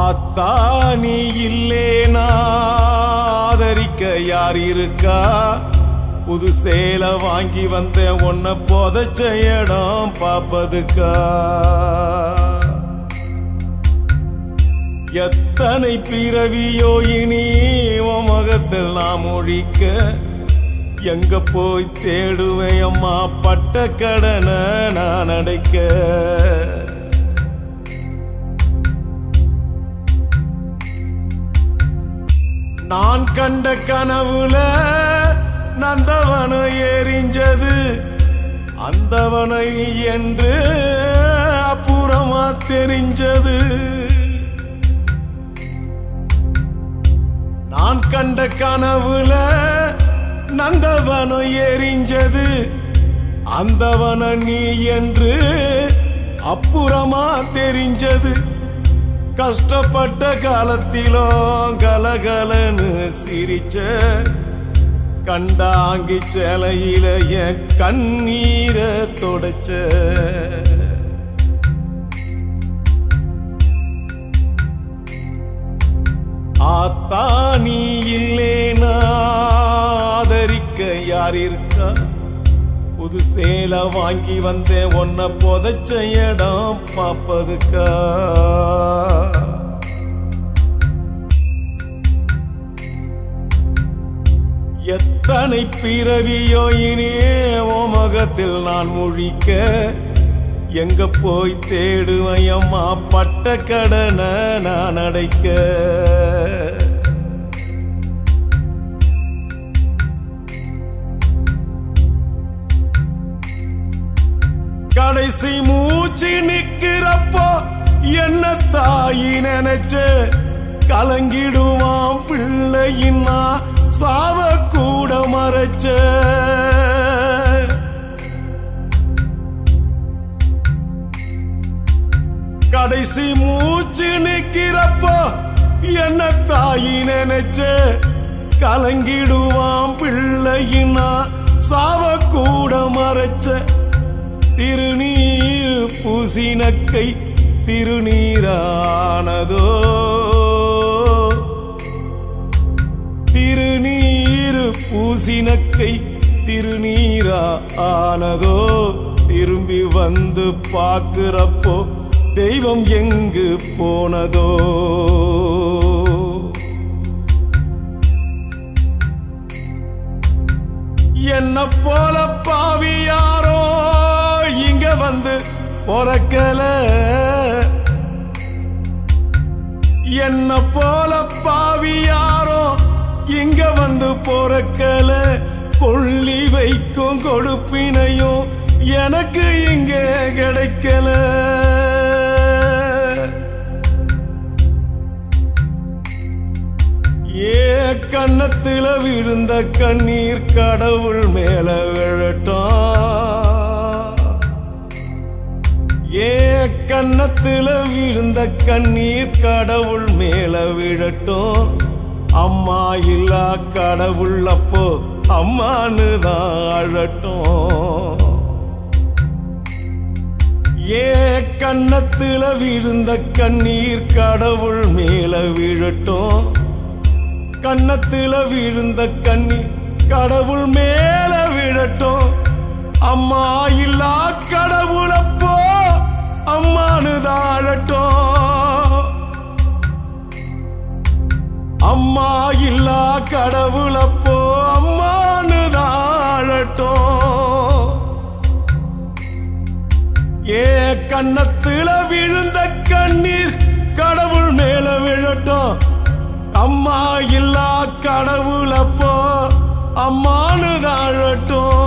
ஆத்தா நீ இல்லேனா ஆதரிக்க யார் இருக்கா? புது சேலை வாங்கி வந்த உன்னை புதைச்ச இடம் பாப்பதுக்கா? எத்தனை பிறவியோ இனி உன் முகத்தில் நாம் ஒழிக்க, எங்க போய் தேடுவேன் அம்மா பட்ட கடனை நான் அடைக்க? நான் கண்ட கனவுல நந்தவனை எரிஞ்சது அந்தவனை என்று அப்புறமா தெரிஞ்சது. நான் கண்ட கனவுல நந்தவனை எரிஞ்சது அந்தவன நீ என்று அப்புறமா தெரிஞ்சது. கஷ்டப்பட்ட காலத்திலும் கலகலன்னு சிரிச்ச கண்டாங்கி சேலையில என் கண்ணீரை தொடச்ச. ஆத்தா நீ இல்லேனா ஆதரிக்க யார் இருக்கா? புது சேலை வாங்கி வந்தேன் உன்னை புதைச்ச இடம் பாப்பதுக்கா? எத்தனை பிறவியோ இனி உன் முகத்தில் நான் முழிக்க, எங்க போய் தேடுவேன் அம்மா பட்ட கடனை நான் அடைக்க? கடைசி மூச்சு நிக்கிறப்போ என்ன தாயி நினைச்ச, கலங்கிடுவான் பிள்ளையின்னா சாவ கூட மறைச்ச. கடைசி மூச்சு நிக்கிறப்போ என்ன தாயி நினைச்ச, கலங்கிடுவான் பிள்ளையின்னா சாவ கூட மறைச்ச. திருநீர் பூசினக்கை திருநீரானதோ, திருநீர் பூசினக்கை திருநீரானதோ. திரும்பி வந்து பார்க்கிறப்போ தெய்வம் எங்கு போனதோ? என்ன போல பாவி யாரோ இங்க வந்து பொறக்கல, என்ன போல பாவி யாரோ இங்க வந்து பொறக்கல. கொள்ளி வைக்கும் கொடுப்பினையும் எனக்கு இங்க கிடைக்கல. ஏ கண்ணத்துல விழுந்த கண்ணீர் கடவுள் மேல விழட்டும். ஏ கண்ணத்துல விழுந்த கண்ணீர் கடவுள் மேல விழட்டும். அம்மா இல்லா கடவுள் அப்போ அம்மானு தான் அழட்டும். ஏ கண்ணத்துல விழுந்த கண்ணீர் கடவுள் மேல விழட்டும். கண்ணத்துல விழுந்த கண்ணீர் கடவுள் மேல விழட்டும். அம்மா இல்லா கடவுள் அப்போ அம்மானு தான் அழட்டும். அம்மா இல்லா கடவுள் அப்போ அம்மானு தான் அழட்டும். ஏ கண்ணத்துல விழுந்த கண்ணீர் கடவுள் மேல விழட்டும். அம்மா இல்லா கடவுள் அப்போ அம்மானு தான் அழட்டும்.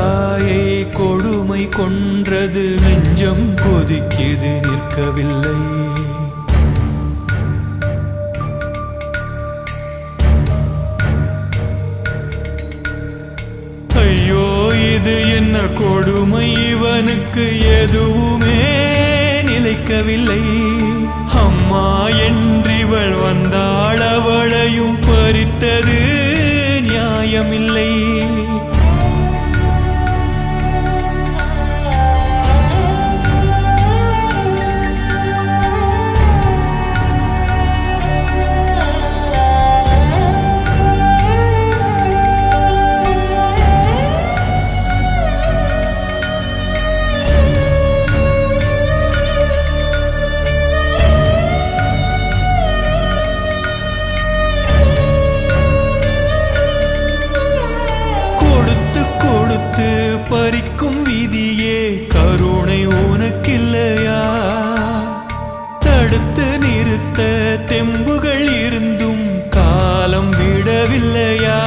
தாயை கொடுமை கொன்றது நெஞ்சம் கொதிக்கிது நிற்கவில்லை. ஐயோ இது என்ன கொடுமை, இவனுக்கு எதுவுமே நிலைக்கவில்லை. அம்மா என்றிவள் வந்தாள், அவளையும் பறித்தது நியாயமில்லை. பறிக்கும் விதியே கருணை உனக்கில்லையா? தடுத்து நிறுத்த தெம்புகள் இருந்தும் காலம் விடவில்லையா?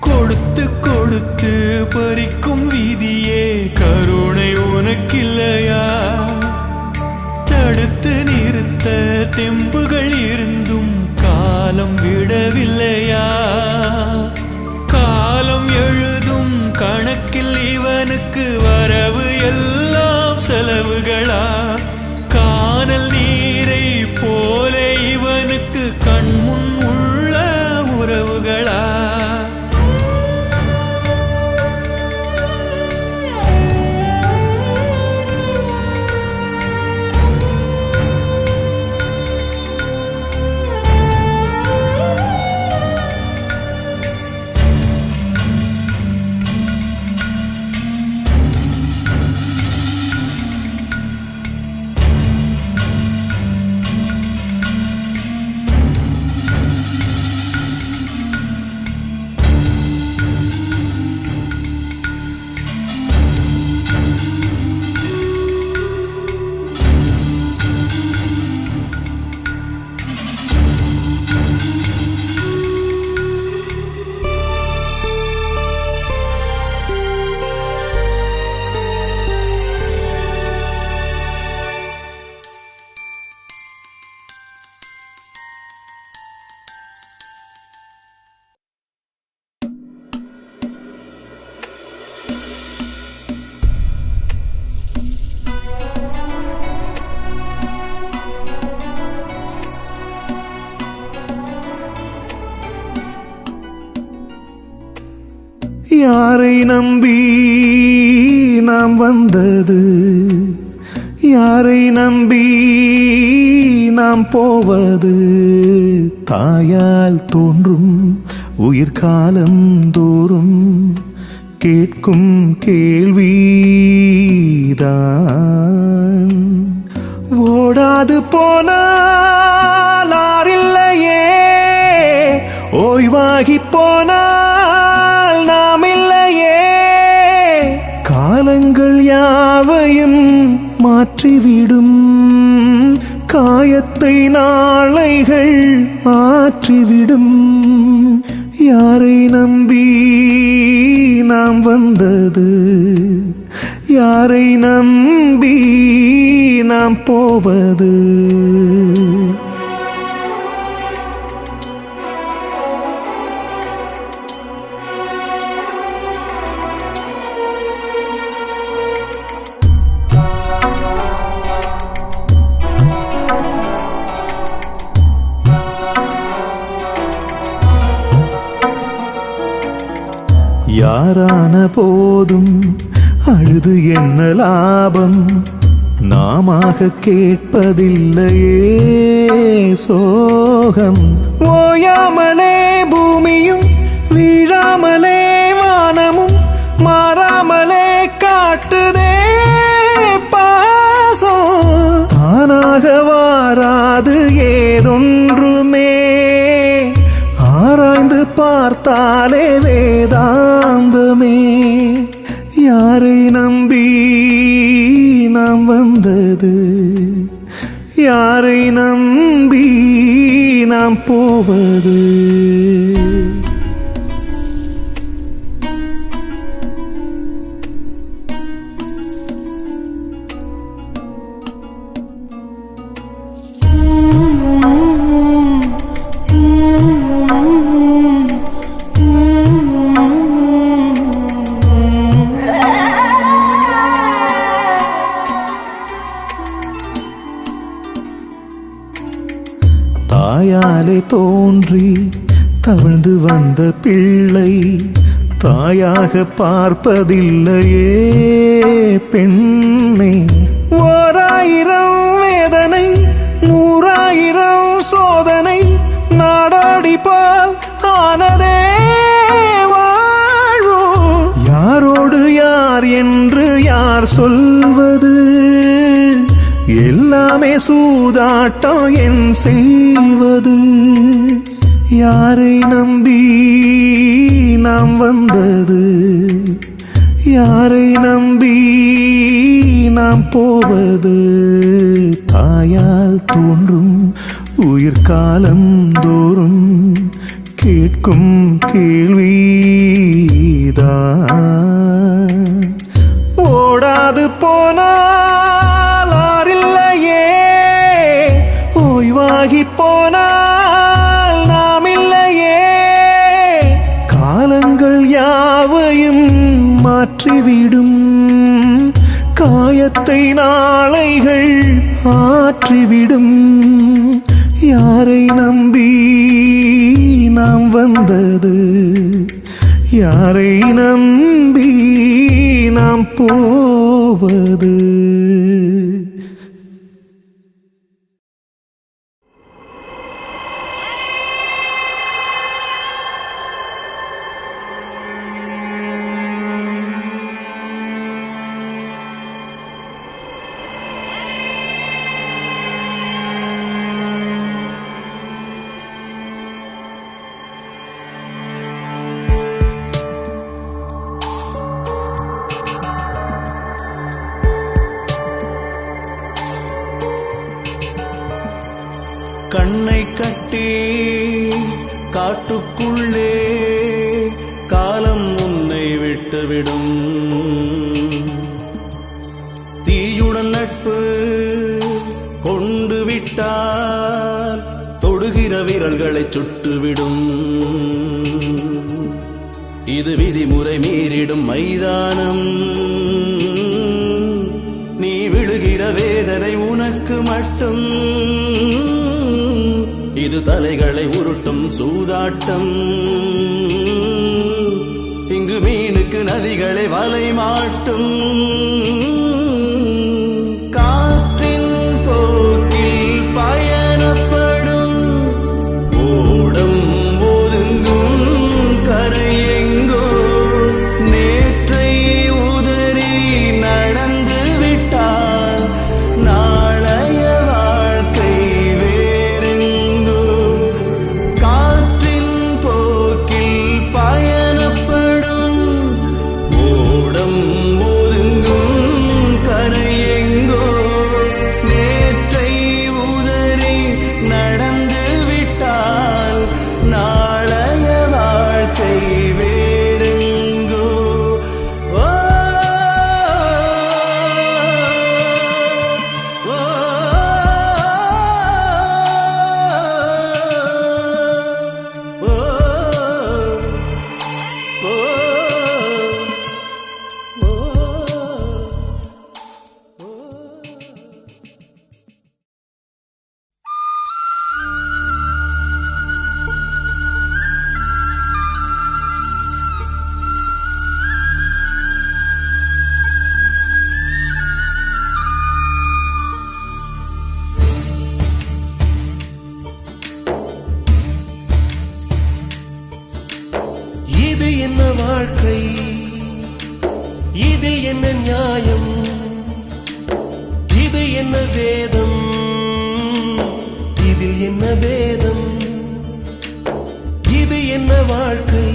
கொடுத்து கொடுத்து பறிக்கும் விதியே கருணை உனக்கில்லையா? தடுத்து நிறுத்த தெம்புகள் இருந்தும் காலம் விடவில்லையா? காலம் எழுதும் கணக்கில் இவனுக்கு வரவு எல்லாம் செலவுகளா? கானல் நீரை போல இவனுக்கு கண்முன் உள்ள உறவுகளா? யாரை நம்பி நாம் வந்தது, யாரை நம்பி நாம் போவது? தாயால் தோன்றும் உயிர்காலம் தோறும் கேட்கும் கேள்விதான். ஓடாது போனால் ஆறில்லையே, ஓய்வாகி போனால் நாம் இல்லையே. காலங்கள் யாவையும் மாற்றிவிடும், காயத்தை நாளைகள் ஆற்றிவிடும். யாரை நம்பி நாம் வந்தது, யாரை நம்பி நாம் போவது? யாரான போதும் அழுது என்ன லாபம், நாமாக கேட்பதில்லையே சோகம். ஓயாமலே பூமியும் வீழாமலே வானமும் மாறாமலே காட்டுதே பாசம். தானாக வாராது ஏதொன்றுமே, ஆராய்ந்து பார்த்தாலே வேதாந்தமே. யாரை நம்பி நாம் வந்தது, யாரை நம்பி நாம் போவது? தாயாலே தோன்றி தவழ்ந்து வந்த பிள்ளை தாயாக பார்ப்பதில்லையே பெண்ணே. 1000 வேதனை 100,000 சோதனை நாடோடி பால் ஆனதே வாழ்வு. யாரோடு யார் என்று யார் சொல்வது? எல்லாமே சூதாட்டம் என் செய்வது. யாரை நம்பி நாம் வந்தது? யாரை நம்பி நாம் போவது? தாயால் தோன்றும் உயிர்காலம் தோறும் கேட்கும் கேள்விதான். ஓடாது போனால் ஆறில்லையே, ஓய்வாகி போனால் நாம் இல்லையே. காலங்கள் யாவையும் மாற்றிவிடும், காயத்தை நாளைகள் ஆற்றிவிடும். யாரை நம்பி நாம் வந்தது? யாரை நம்பி நாம் போவது? கண்ணை கட்டி காட்டுக்குள்ளே காலம் உன்னை விட்டுவிடும். தீயுடன் நட்பு கொண்டு விட்டால் தொடுகிற விரல்களை சுட்டுவிடும். இது விதிமுறை மீறிடும் மைதானம். நீ விழுகிற வேதனை உனக்கு மட்டும். இது தலைகளை உருட்டும் சூதாட்டம். இங்கு மீனுக்கு நதிகளை வலை மாட்டும். காற்றின் போக்கில் பயணப்படும் ஓடம் ஒதுங்கும் கரை எங்கோ. நேற்றை உதறி நடந்து விட்டால் நாளைய வாழ்க்கை வேறெங்கோ. காற்றின் போக்கில் பயணப்படும் ஓடம் ஒதுங்கும் கரை எங்கோ. நேற்றை உதறி நடந்து விட்டால் நாளைய வாழ்க்கை வேறெங்கோ. ஓ, ஓ, ஓ, ஓ, ஓ. இது என்ன வாழ்க்கை? இதில் என்ன நியாயம்? இது என்ன வேதம்? இதில் என்ன வேதம்? இது என்ன வாழ்க்கை?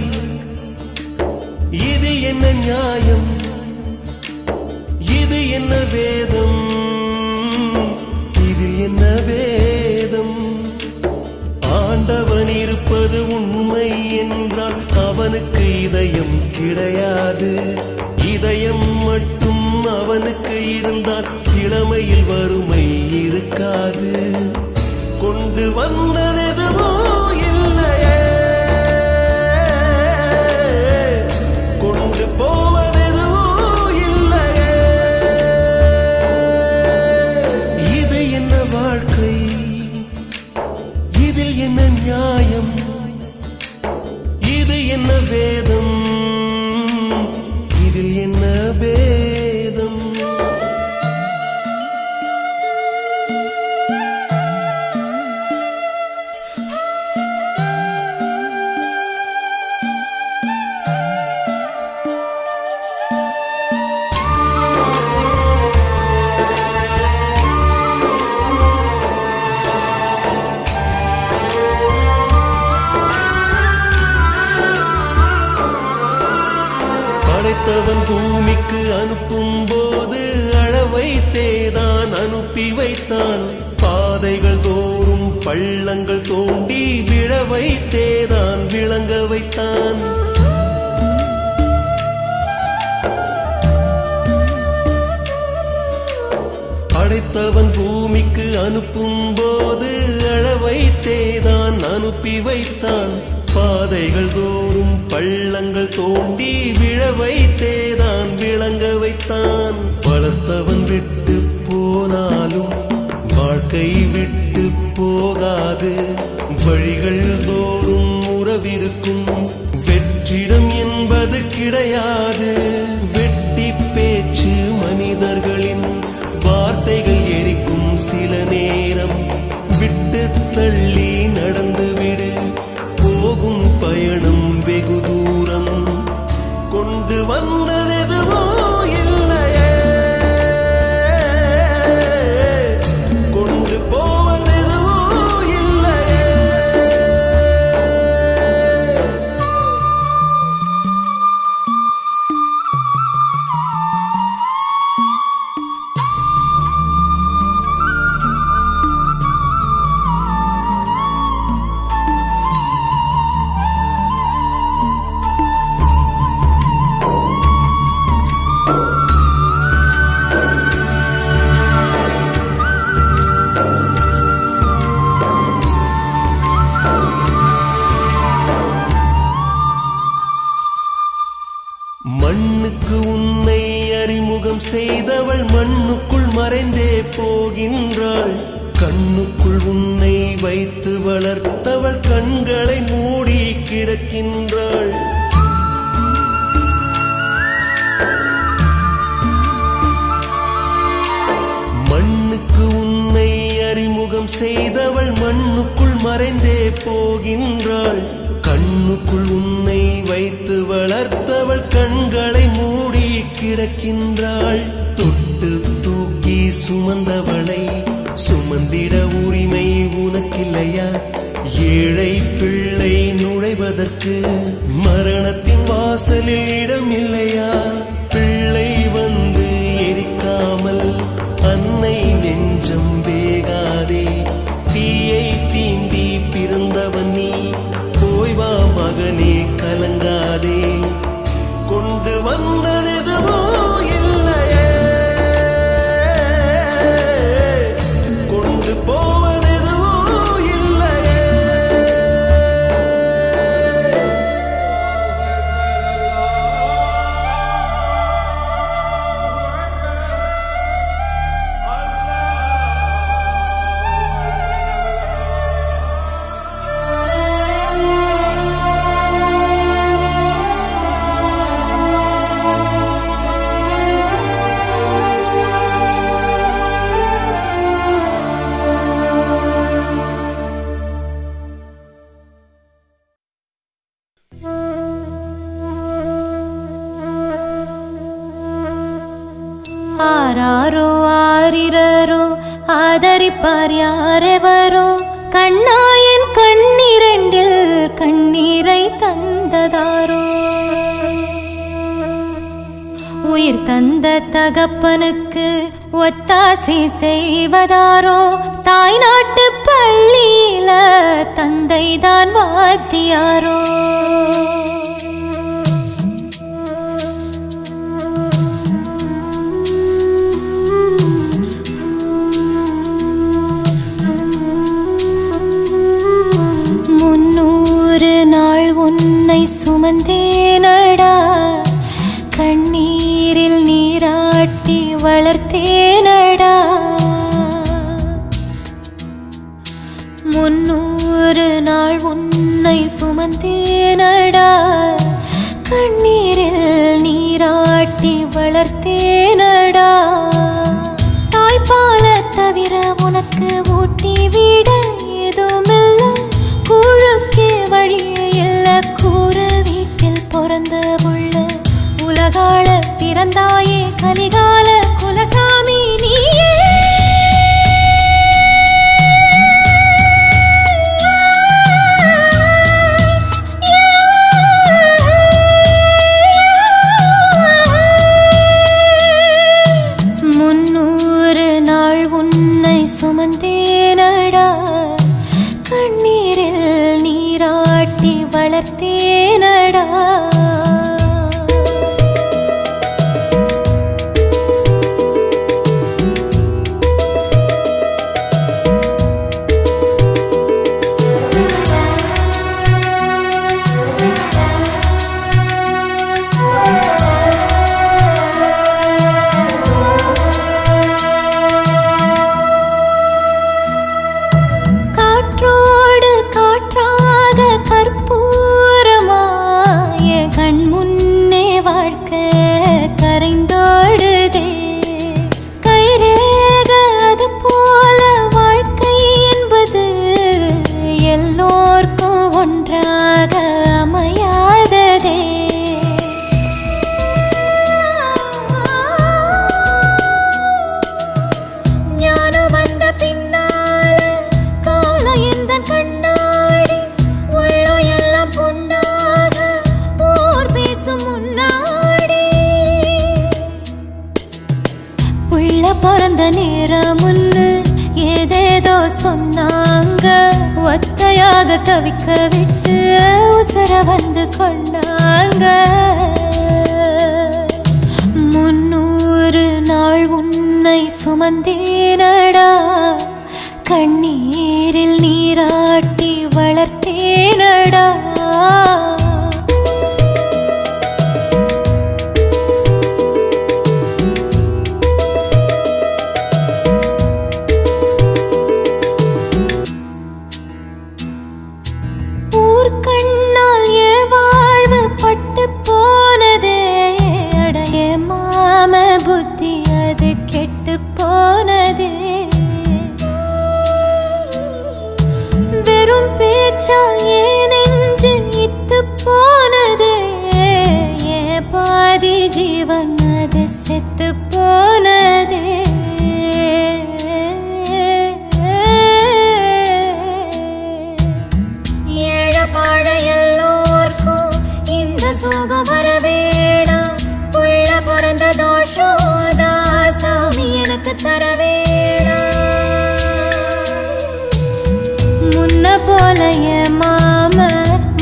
இதில் என்ன நியாயம்? இது என்ன வேதம்? இதில் என்ன வேதம்? ஆண்டவன் இருப்பது உண்மை என்றால் அவனுக்கு இதயம் கிடையாது. இதயம் மட்டும் அவனுக்கு இருந்தால் இளமையில் வறுமை இருக்காது. கொண்டு வந்ததெதுவோ இல்லையே, கொண்டு போவதெதுவோ இல்லையே. இது என்ன வாழ்க்கை? இது நியாயம்? இது என்ன வேதம்? இதில் என்ன பேதம்? படைத்தவன் பூமிக்கு அனுப்பும் போது அளவைத்தேதான் அனுப்பி வைத்தான். பாதைகள் தோறும் பள்ளங்கள் தோண்டி விழ வைத்தேதான் விளங்க வைத்தான். படைத்தவன் பூமிக்கு அனுப்பும் போது அளவைத்தேதான் அனுப்பி வைத்தான். பாதைகள் தோறும் பள்ளங்கள் தோண்டி விழ வைத்தேதான் விளங்க வைத்தான். வளர்த்தவன் விட்டு போனாலும் வாழ்க்கை விட்டு போகாது. வழிகள் தோறும் உறவிருக்கும், வெற்றிடம் என்பது கிடையாது. வெட்டி பேச்சு மனிதர்களின் வார்த்தைகள் எரிக்கும். சில நேரம் விட்டு தள்ளி நடந்துவிடு. போகும் பயணம் வெகு தூரம். கொண்டு வந்தது எதுவோ இல்லையே, கொண்டு போவது எதுவோ இல்லையே. மண்ணுக்கு உன்னை அறிமுகம் செய்தவள் மண்ணுக்குள் மறைந்தே போகின்றாள். கண்ணுக்குள் உன்னை வைத்து வளர்த்தவள் கண்களை மூடி கிடக்கின்றாள். மண்ணுக்கு உன்னை அறிமுகம் செய்தவள் மண்ணுக்குள் மறைந்தே போகின்றாள். கண்ணுக்குள் உன்னை வைத்து வளர்த்தவள் கண்களை மூடி கிடக்கின்றாள். தொட்டு தூக்கி சுமந்தவளை சுமந்திட உரிமை உனக்கில்லையா? ஏழை பிள்ளை நுழைவதற்கு மரணத்தின் வாசலில் இடமில்லையா? பிள்ளை வந்து எரிக்காமல் அன்னை நெஞ்சம் வேகாதே. தீயை தீண்டி பிறந்தவன் நீ, போய் வா மகனே கலங்காதே. கொண்டு வந்தது எதுவோ இல்லையே, கொண்டு போவது எதுவோ இல்லையே. ஆராரோ ஆரிரரோ ஆதரிப்பார் யாரெவரோ. கண்ணாயன் கண்ணீரெண்டில் கண்ணீரை தந்ததாரோ. உயிர் தந்த தகப்பனுக்கு ஒத்தாசை செய்வதாரோ. தாய் நாட்டு பள்ளியில தந்தைதான் வாத்தியாரோ. உன்னை சுமந்தேனடா, கண்ணீரில் நீராட்டி வளர்த்தேனடா. 300 நாள் உன்னை சுமந்தேனடா, கண்ணீரில் நீராட்டி வளர்த்தேனடா. தாய்ப்பால தவிர உனக்கு ஊட்டி விட ஏதுமில்ல, கூழுக்கே வழியே இல்ல, கூற வீட்டில் பிறந்த புள்ள. உலகால பிறந்தாயே கலிகால குலசாமி நீயே. சுமந்தேனடா, கண்ணீரில் நீராட்டி வளர்த்தேனடா. பிறந்த நேரமுன்னு ஏதேதோ சொன்னாங்க, ஒத்தையாக தவிக்க விட்டு உசர வந்து கொண்டாங்க. 300 நாள் உன்னை சுமந்தேனடா, கண்ணீரில் நீராட்டி வளர்த்தேனடா. புத்தி அது கெட்டு போனதே, வெறும் பேச்சால் ஏன் நெஞ்சு இத்து போனதே, ஏன் பாதி ஜீவன் அது செத்து போனதே. ஏழ பாழ எல்லோர்க்கும் இந்த சோகம் வரவேடா, புள்ள பிறந்த தோஷோதா சாமி எனக்கு தரவேடா. முன்ன போல என் மாம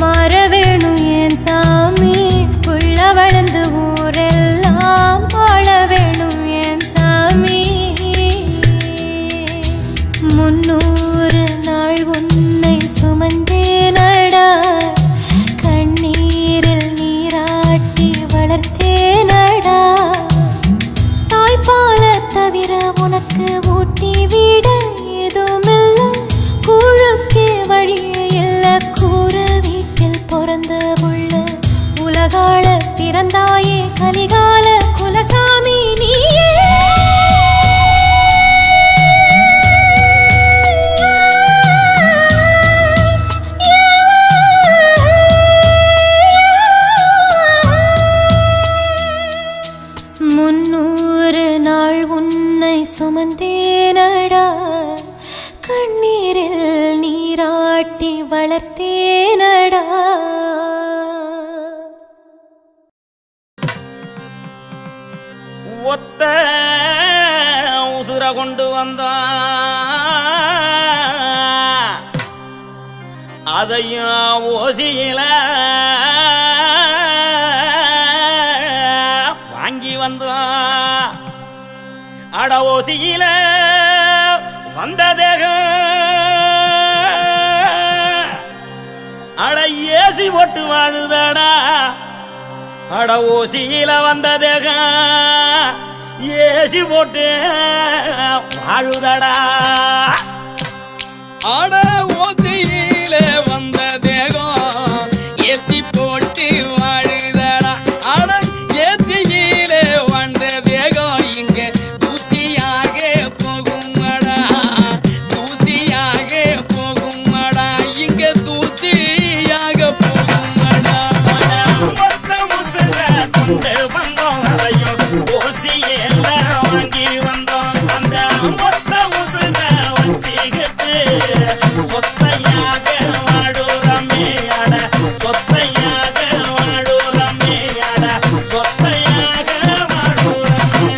மாற வேணும் என் சாமி, புள்ள வளர்ந்து ஊரெல்லாம் வாழ வேணும் என் சாமி. 300 நாள் உன்னை சுமந்தேனடா, கண்ணீரில் நீராட்டி வளர்த்தேனடா. தாய்ப்பால தவிர உனக்கு ஊட்டி விட ஏதுமில்ல, கூழுக்கே வழியே இல்ல, கூற வீட்டில் பிறந்த புள்ள. உலகால பிறந்தாயே கலிகால குலசாமி நீயே. சுமந்தேனடா, கண்ணீரில் நீராட்டி வளர்த்தேனடா. ஒத்த உசுர கொண்டு வந்தா அதையும் ஓசியில வாங்கி வந்தா, அட ஓசியில வந்த தேகம் அட ஏசி போட்டு வாழுதடா, அட ஓசியில வந்த தேகம் ஏசி போட்டு வாழுதடா. ஆட ஓசையிலே வந்த தேகம் ஏசி போட்டு வாழுதடா ஆட ஏசியிலே வந்த தேகம் இங்க தூசியாக போகுமடா தூசியாக போகுமடா இங்க தூசியாக போகுமடா மொத்த முசுர கொண்டு வந்தோம் அதையும் ஓசியில வாங்கி வந்தோம் அந்த மொத்த முசுர வச்சுக்கிட்டு சொத்தையாக வாடுறமே அட சொத்தையாக வாடுறமே அட சொத்தையாக வாடுறமே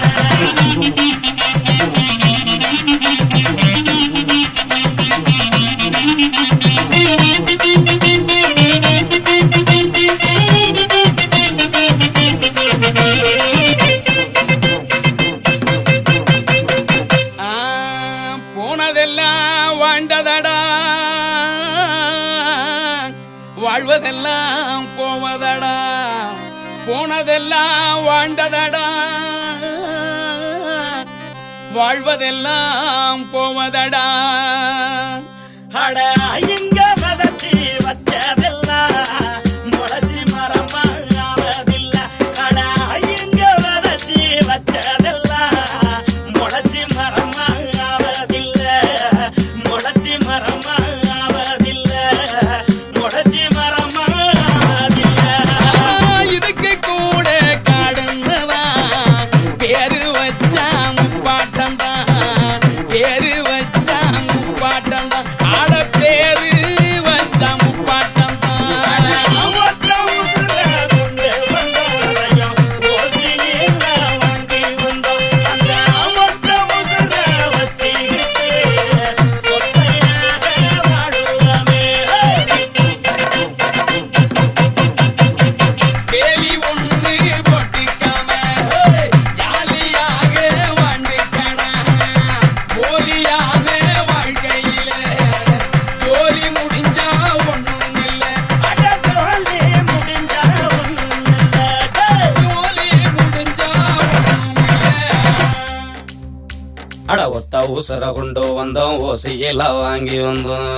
போனதெல்லாம் வாழ்ந்ததடா வாழ்வதெல்லாம் போவதடா போனதெல்லாம் வாழ்ந்ததடா வாழ்வதெல்லாம் போவதடா அட இங்க வதச்சி வச்சதெல்லாம் முளைச்சி மரமாவதில்ல அட இங்க வதச்சி வச்சதெல்லாம் முளைச்சி மரமாவதில்ல முளைச்சி மரமாவதில்ல முளைச்சி மரமாவதில்ல இதுக்கு கூட காடுந்ததா பேரு வச்சா முப்பாட்டந்தா பேரு வச்சா முப்பாட்டந்தா ஆட பேரு வச்சா முப்பாட்டந்தா மொத்த முசுர கொண்டு வந்தோம் அதையும் ஓசியில வாங்கி வந்தோம் அந்த மொத்த முசுர வச்சுக்கிட்டு சொத்தையாக வாடுறமே வேலி ஒண்ணு போட்டுக்காம ஜாலியாக வாழ்ந்துக்கடா போலியான வாழ்க்கையில ஜோலி முடிஞ்சா ஒண்ணும் இல்ல அட தோழி முடிஞ்சா ஒண்ணும் இல்ல ஜோலி முடிஞ்சா ஒண்ணும் இல்ல அட ஒத்த ஊசர கொண்டு வந்தோம் ஓசையில வாங்கி வந்தோம்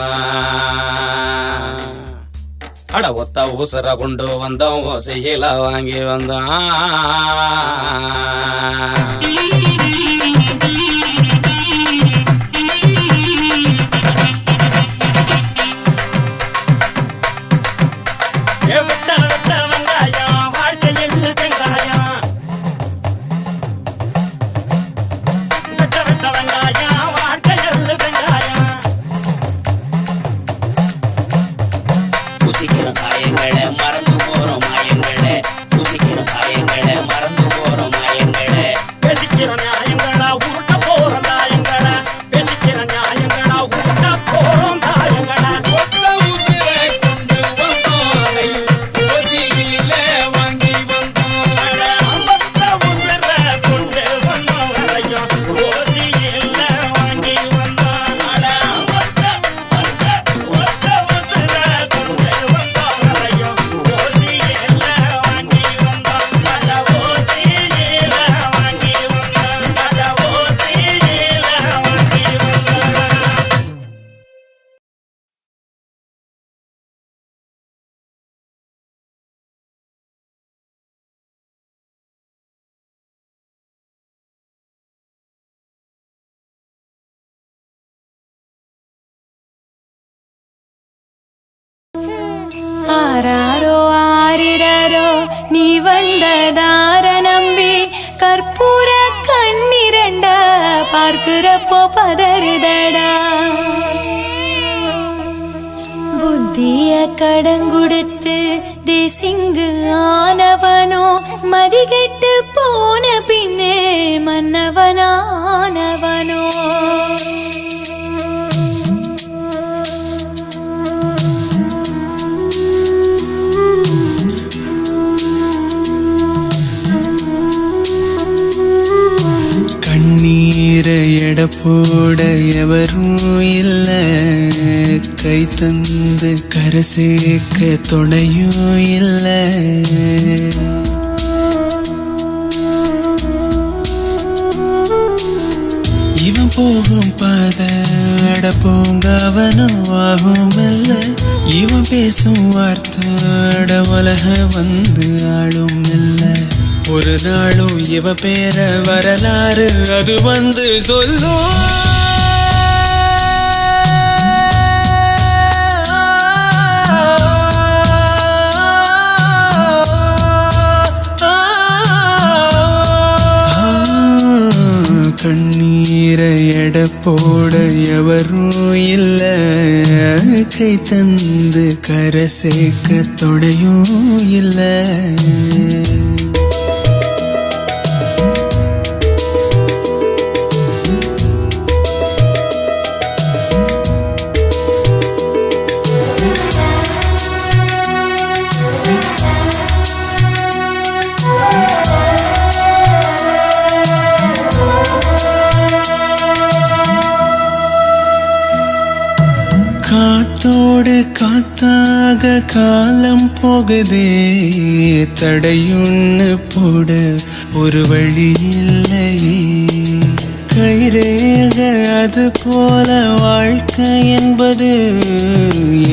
அட ஒத்த ஊசர கொண்டு வந்தோம் ஓசையில வாங்கி வந்தோம் விட்ட விட்ட வெங்காயம் வாழ்க்கையில் செங்காயம் விட்ட விட்ட வெங்காயம் வாழ்க்கையில் வெங்காயம் பூசிக்கிற சாயங்களே மறந்து போறோம் மாயங்களே பூசிக்கிற சாயங்களே மறந்து போறோம் மாயங்களே பேசிக்கிற நியாயங்களா உருட்ட போற நியாயங்களா பேசிக்கிற நியாயங்களா உருட்ட போறோம் நியாயங்களா ஒத்த உசிரை கொண்டு வந்தோம் ஓசியிலே வாங்கி வந்தோம் அட அம்பத்த உசுர கொண்டு வந்தோம் அதையும் ஓசியில வாங்கி வந்தோம் அட அம்பத்த ஒத்த உசுர கொண்டு வந்தோம் அதையும் ஓசியில வாங்கி வந்தோம் அட ஓசியில வாங்கி வந்தோம் அட ஓசியில வாங்கி வந்தோம் ஆராரோ ஆரிரரோ நீ வந்ததார நம்பி கற்பூர கண்ணிரண்ட பார்க்கிறப்போ பதறுதடா புத்திய கடங்குடுத்து தேசிங்கு ஆனவனோ மதிகெட்டு போன பின்னே மன்னவனானவனோ கண்ணீரை எடை போட எவரும் இல்ல கை தந்து கரை சேர்க்க துணையும் இல்ல இவன் போகும் பாத அட பூங்காவனம் ஆகும் இல்ல இவன் பேசும் வார்த்தாட உலக வந்து ஆளும் இல்ல ஒரு நாளும் இவ பேர வரலாறு அது வந்து சொல்லும் கண்ணீரை எடை போட எவரும் இல்ல கை தந்து கரை சேர்க்க தொடையும் இல்ல காத்தோடு காத்தாக காலம் போகுதே தடையுன்னு போட ஒரு வழி இல்லையே கைரேக அது போல வாழ்க்கை என்பது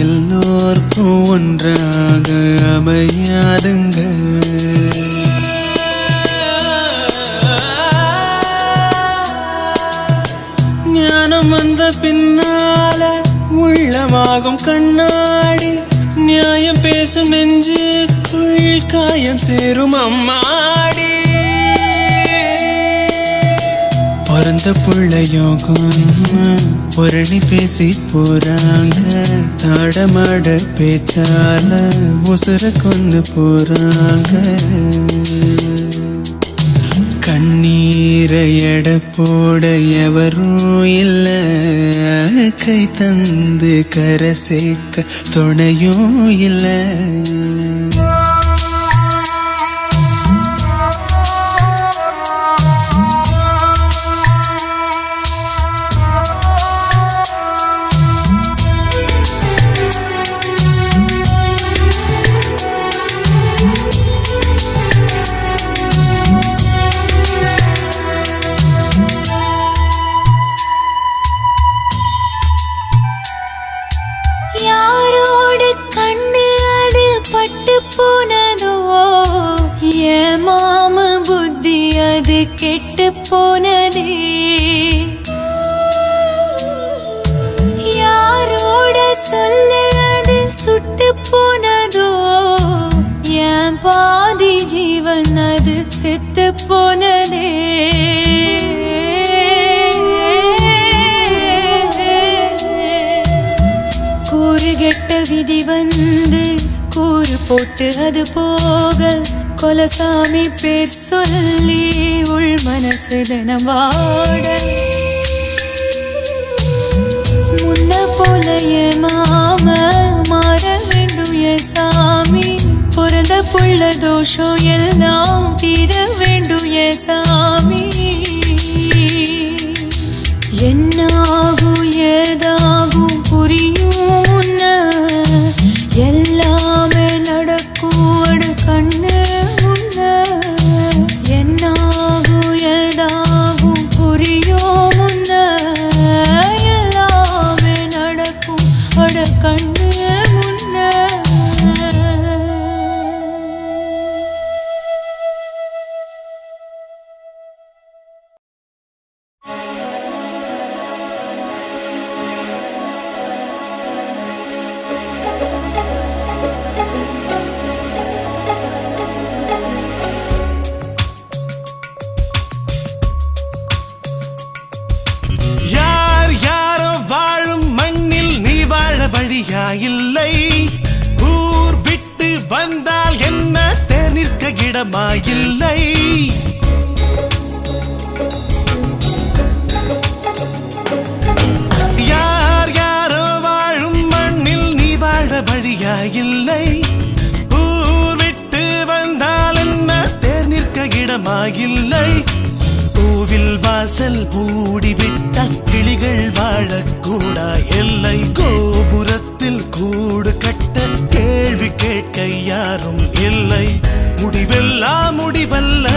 எல்லோர்க்கும் ஒன்றாக அமையாதுங்க ஞானம் வந்த பின்னால உள்ளமாகும் கண்ணாடி நியாயம் பேசும் நெஞ்சுக்குள் காயம் சேரும் அம்மாடி பிறந்த புள்ள யோகம் புரணி பேசி போறாங்க தாடமாட பேச்சால உசுர கொண்டு போறாங்க கண்ணீரை எடை போட எவரும் இல்ல கை தந்து கரை சேர்க்க துணையும் இல்ல கெட்டு போனதே யாரோட சொல்ல அது சுட்டு போனதோ என் பாதி ஜீவன் அது செத்து போனதே கூறுகெட்ட விதி வந்து கூறு போட்டு அது போக கொலசாமி பேர் சொல்லி உள் மனசு தினம் வாட முன்ன போல மாம மாற வேண்டும் சாமி பிறந்த புள்ள தோஷம் எல்லாம் தீர வேண்டும் சாமி என்னாகும் ஏதாகும் புரியும் முன்ன எல்லாமே நடக்கும் அடு கண்ணு என்னாகும் ஏதாகும் புரியும் முன்ன எல்லாமே நடக்கும் அட கண்ணு முன்ன இல்லை ஊர் விட்டு வந்தால் என்ன தேர் நிற்க இடமா இல்லை யார் யாரோ வாழும் மண்ணில் நீ வாழ வழியா இல்லை ஊர் விட்டு வந்தால் என்ன தேர் நிற்க இடமா இல்லை கோவில் வாசல் மூடிவிட்ட கிளிகள் வாழக்கூடா எல்லை கோபுரத்தில் கூடு கட்ட கேள்வி கேட்க யாரும் இல்லை முடிவெல்லாம் முடிவல்ல